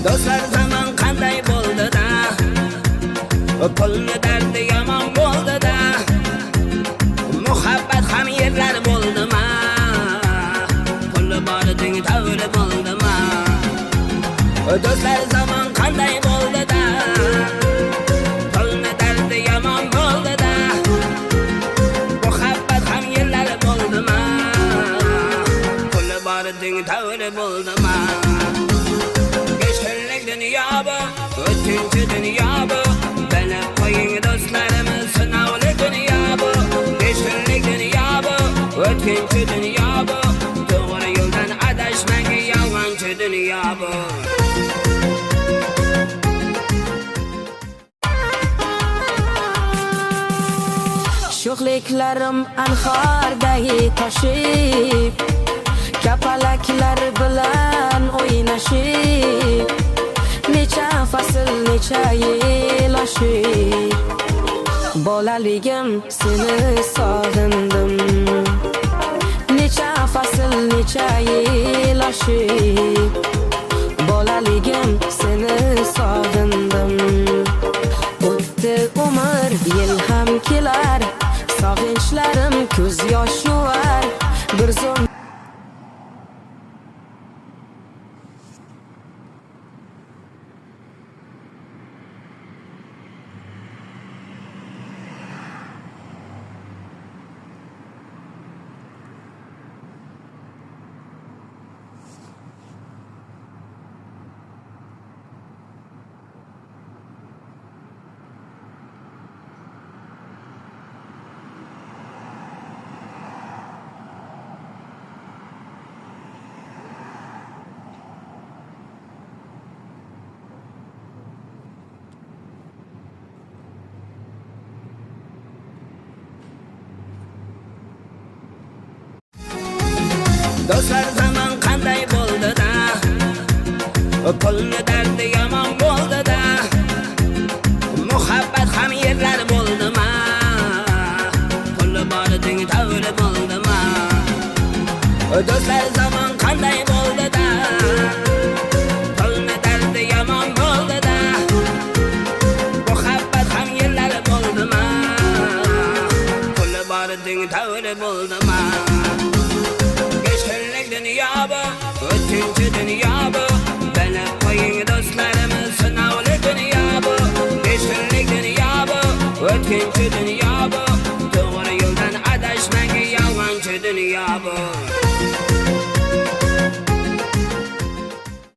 Do'stlar zaman qanday bo'ldi-da, pulni dardi yomon bo'ldi-da, muhabbat ham yerlar bo'ldimi, puli boriding tavri bo'ldimi? Do'stlar zaman qanday bo'ldi-da, pulni dardi yomon bo'ldi-da, muhabbat ham yerlar bo'ldimi, puli boriding tavri bo'ldimi? Dünya bu, o'tkinchi dünya bu. Bilib qo'ying do'stlarimiz, sinovli dünya bu. 5 kunlik dünya bu, o'tkinchi dünya bu. To'g'ri yo'ldan adashmang, yolg'onchi dünya bu. Sho'xliklarim anhordagi toshib, kapalaklar bilan o'ynashib, necha fasl necha yil oshib, bolaligim seni sog'indim. Necha fasl necha yil oshib, bolaligim seni sog'indim. O'tdi umr, yil ham kelar, sog'inchlarim ko'z yosh yuvar. Bir zum Do'stlar zaman qanday bo'ldi-da, pulni